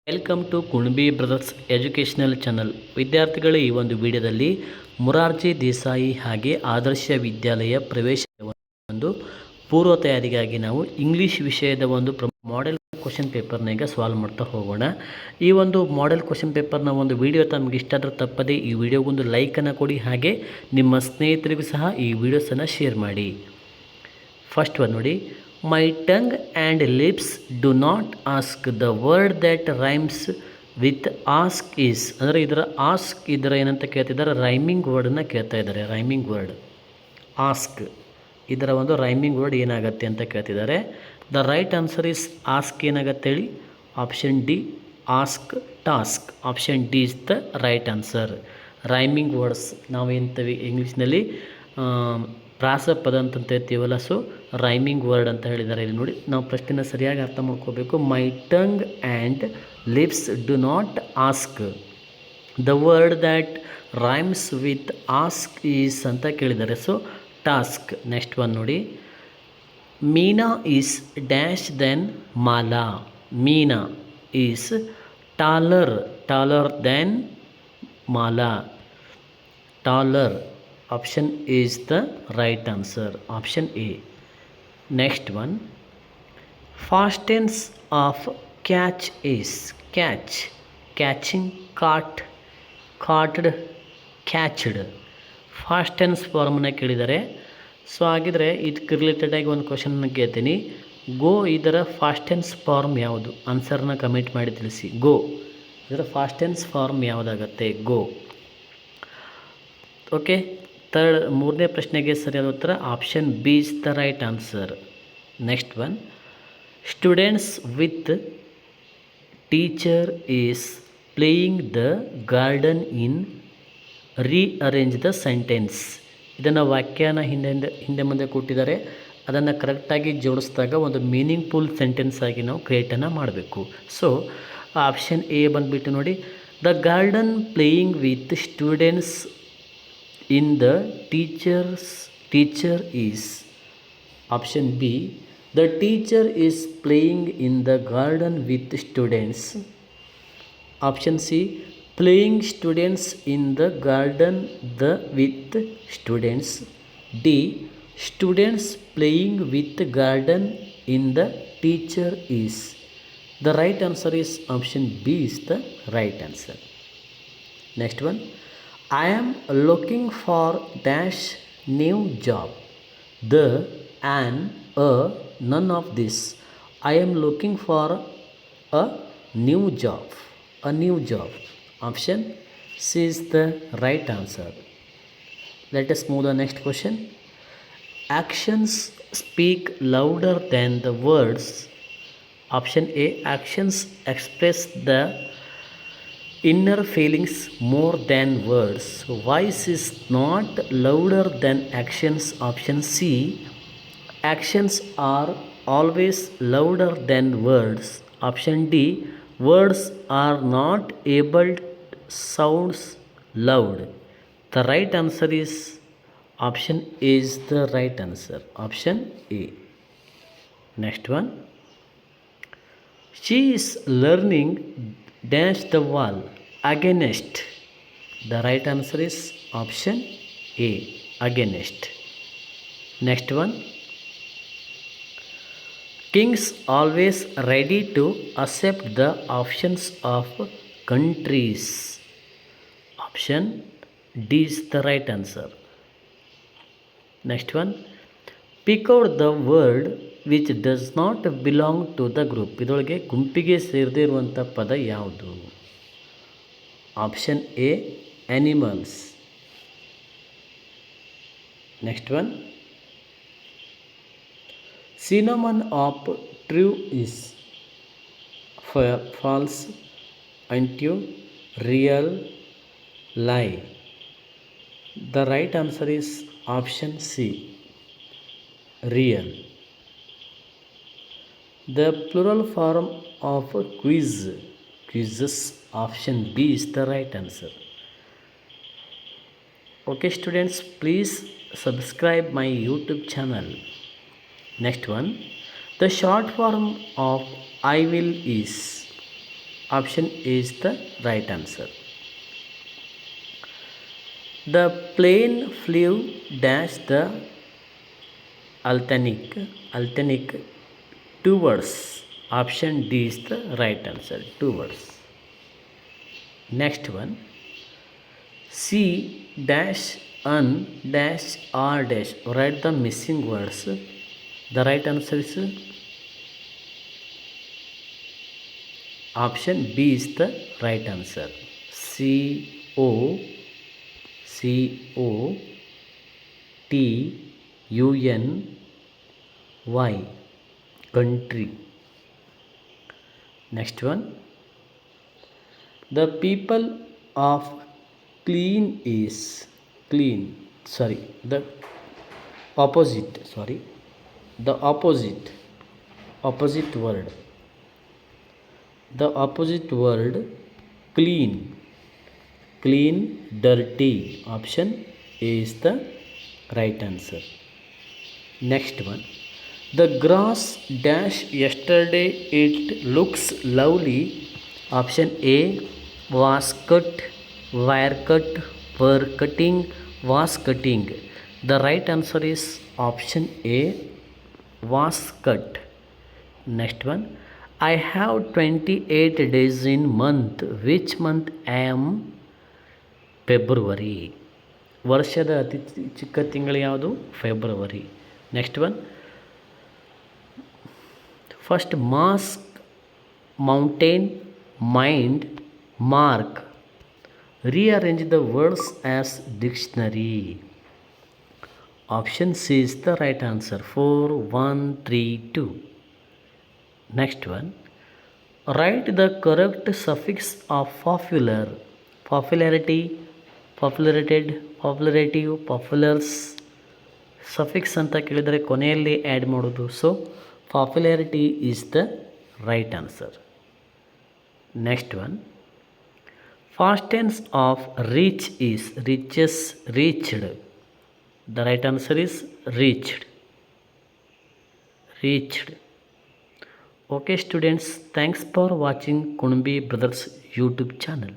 Welcome to Kunabi brothers educational channel. ವಿದ್ಯಾರ್ಥಿಗಳು, ಈ ಒಂದು ವಿಡಿಯೋದಲ್ಲಿ ಮೊರಾರ್ಜಿ ದೇಸಾಯಿ ಹಾಗೆ ಆದರ್ಶ ವಿದ್ಯಾಲಯ ಪ್ರವೇಶ ಒಂದು ಪೂರ್ವ ತಯಾರಿಗಾಗಿ ನಾವು ಇಂಗ್ಲೀಷ್ ವಿಷಯದ ಒಂದು ಮಾಡೆಲ್ ಕ್ವಶನ್ ಪೇಪರ್ನಾಗ ಸಾಲ್ವ್ ಮಾಡ್ತಾ ಹೋಗೋಣ. ಈ ಒಂದು ಮಾಡೆಲ್ ಕ್ವಶನ್ ಪೇಪರ್ನ ಒಂದು ವಿಡಿಯೋ ತಮಗೆ ಇಷ್ಟ ಆದರೆ ತಪ್ಪದೆ ಈ ವಿಡಿಯೋಗೊಂದು ಲೈಕನ್ನು ಕೊಡಿ, ಹಾಗೆ ನಿಮ್ಮ ಸ್ನೇಹಿತರಿಗೂ ಸಹ ಈ ವಿಡಿಯೋಸನ್ನು ಶೇರ್ ಮಾಡಿ. ಫಸ್ಟ್ ಒಂದು ನೋಡಿ, my tongue and lips do not ask the word that rhymes with ask is. ಅಂದರೆ ಇದರ ಆಸ್ಕ್ ಇದರ ಏನಂತ ಕೇಳ್ತಿದ್ದಾರೆ, ರೈಮಿಂಗ್ ವರ್ಡನ್ನು ಕೇಳ್ತಾ ಇದ್ದಾರೆ. ರೈಮಿಂಗ್ ವರ್ಡ್ ಆಸ್ಕ್, ಇದರ ಒಂದು ರೈಮಿಂಗ್ ವರ್ಡ್ ಏನಾಗುತ್ತೆ ಅಂತ ಕೇಳ್ತಿದ್ದಾರೆ. The right answer is ask. ಏನಾಗುತ್ತೆ ಹೇಳಿ? Option D, ask task. Option D is the right answer. Rhyming words ನಾವು ಏನಂತೀವಿ ಇಂಗ್ಲೀಷ್ನಲ್ಲಿ ಪ್ರಾಸಪದ ಅಂತ ಹೇಳ್ತೀವಲ್ಲ, ಸೊ ರೈಮಿಂಗ್ ವರ್ಡ್ ಅಂತ ಹೇಳಿದ್ದಾರೆ. ಇಲ್ಲಿ ನೋಡಿ, ನಾವು ಪ್ರಶ್ನೆನ ಸರಿಯಾಗಿ ಅರ್ಥ ಮಾಡ್ಕೋಬೇಕು. My tongue and lips do not ask the word that rhymes with ask is ಅಂತ ಕೇಳಿದ್ದಾರೆ. So task. ನೆಕ್ಸ್ಟ್ ಒನ್ ನೋಡಿ, Meena is dash than Mala. Meena is taller than Mala. Taller. Option is the right answer. Option A. Next one. Past tense of catch is catch, catching, caught, caught, catched. Past tense ಫಾರ್ಮನ್ನ ಕೇಳಿದ್ದಾರೆ. So ಹಾಗಿದ್ರೆ ಇದಕ್ಕೆ ರಿಲೇಟೆಡಾಗಿ ಒಂದು ಕ್ವಶನ್ನ ಕೇಳ್ತೀನಿ. ಗೋ ಇದರ past tense form ಯಾವುದು? ಆನ್ಸರ್ನ comment ಮಾಡಿ ತಿಳಿಸಿ. ಗೋ ಇದರ ಫಾಸ್ಟ್ ಟೆನ್ಸ್ ಫಾರ್ಮ್ ಯಾವುದಾಗತ್ತೆ? ಗೋ. ಓಕೆ, ಮೂರನೇ ಪ್ರಶ್ನೆಗೆ ಸರಿಯಾದ ಉತ್ತರ option B is the right answer. Next one, students with teacher is playing the garden in rearrange the sentence. ಇದನ್ನು ವ್ಯಾಖ್ಯಾನ ಹಿಂದೆ ಮುಂದೆ ಕೊಟ್ಟಿದ್ದಾರೆ. ಅದನ್ನು ಕರೆಕ್ಟಾಗಿ ಜೋಡಿಸಿದಾಗ ಒಂದು ಮೀನಿಂಗ್ಫುಲ್ ಸೆಂಟೆನ್ಸ್ ಆಗಿ ನಾವು ಕ್ರಿಯೇಟನ್ನು ಮಾಡಬೇಕು. ಸೊ ಆಪ್ಷನ್ ಎ ಬಂದುಬಿಟ್ಟು ನೋಡಿ, the garden playing with students in the teacher is. Option B, the teacher is playing in the garden with students. Option C, playing students in the garden with students. D, students playing with garden in the teacher is. The right answer is option B is the right answer. Next one, I am looking for dash new job. The, an, a, none of this. I am looking for a new job. A new job. Option C is the right answer. Let us move to the next question. Actions speak louder than the words. Option A, actions express the inner feelings more than words. Voice is not louder than actions. Option C, actions are always louder than words. Option D, words are not able to sound loud. The right answer is option A is the right answer. Option A. Next one, she is learning dash the wall against. The right answer is option A, against. Next one, kings always ready to accept the options of countries. Option D is the right answer. Next one, pick out the word which does not belong to the group. ಇದರೊಳಗೆ ಗುಂಪಿಗೆ ಸೇರದೇ ಇರುವಂಥ ಪದ ಯಾವುದು? Option A, animals. Next one, synonym of true is false, untrue, real, lie. The right answer is option C, real. The plural form of quiz, quizzes. Option B is the right answer. Okay students, please subscribe my YouTube channel. Next one, the short form of I will is. Option A is the right answer. The plane flew dash the Altanic towards. Option D is the right answer. Towards. Next one. C dash un dash r dash. Write the missing words. The right answer is option B is the right answer. COTUNY, country. Next one. The people of clean is clean. The opposite word. The opposite word clean, dirty. Option A is the right answer. Next one. The grass dash yesterday it looks lovely. Option A was cut, wire cut, were cutting, was cutting. The right answer is option A, was cut. Next one. I have 28 days in month. Which month I am? February. ವರ್ಷದ ಅತಿ ಚಿಕ್ಕ ತಿಂಗಳು ಯಾವುದು? February. Next one. First mask, mountain, mind, mark. Rearrange the words as dictionary. Option C is the right answer. 4, 1, 3, 2. Next one. Write the correct suffix of popular. Popularity, populated, populative, populars. Suffix ಅಂತ ಕೇಳಿದರೆ ಕೊನೆಯಲ್ಲಿ add ಮಾಡೋದು. So popularity is the right answer. Next one. Past tense of reach is reaches, reached. The right answer is reached. Okay students, thanks for watching Kunbi Brothers YouTube channel.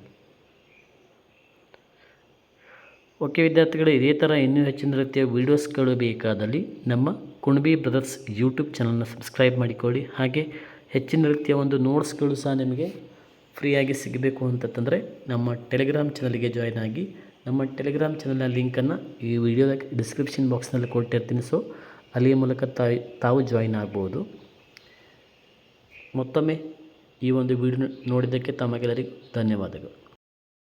Okay ವಿದ್ಯಾರ್ಥಿಗಳು, ಇದೇ ಥರ ಇನ್ನೂ ಹೆಚ್ಚಿನ ರೀತಿಯ ವೀಡಿಯೋಸ್ಗಳು ಬೇಕಾದಲ್ಲಿ ನಮ್ಮ Kunbi brothers YouTube ಚಾನಲ್ನ subscribe ಮಾಡಿಕೊಳ್ಳಿ. ಹಾಗೆ ಹೆಚ್ಚಿನ ರೀತಿಯ ಒಂದು ನೋಟ್ಸ್ಗಳು ಸಹ ನಿಮಗೆ ಫ್ರೀಯಾಗಿ ಸಿಗಬೇಕು ಅಂತಂದರೆ ನಮ್ಮ ಟೆಲಿಗ್ರಾಮ್ ಚಾನಲ್ಗೆ ಜಾಯ್ನ್ ಆಗಿ. ನಮ್ಮ ಟೆಲಿಗ್ರಾಮ್ ಚಾನಲ್ನ ಲಿಂಕನ್ನು ಈ ವಿಡಿಯೋದ ಡಿಸ್ಕ್ರಿಪ್ಷನ್ ಬಾಕ್ಸ್ನಲ್ಲಿ ಕೊಟ್ಟಿರ್ತೀನಿ. ಸೊ ಅಲ್ಲಿಯ ಮೂಲಕ ತಾವು ಜಾಯ್ನ್ ಆಗ್ಬೋದು. ಮತ್ತೊಮ್ಮೆ ಈ ಒಂದು ವಿಡಿಯೋ ನೋಡಿದ್ದಕ್ಕೆ ತಮಗೆಲ್ಲರಿಗೂ ಧನ್ಯವಾದಗಳು.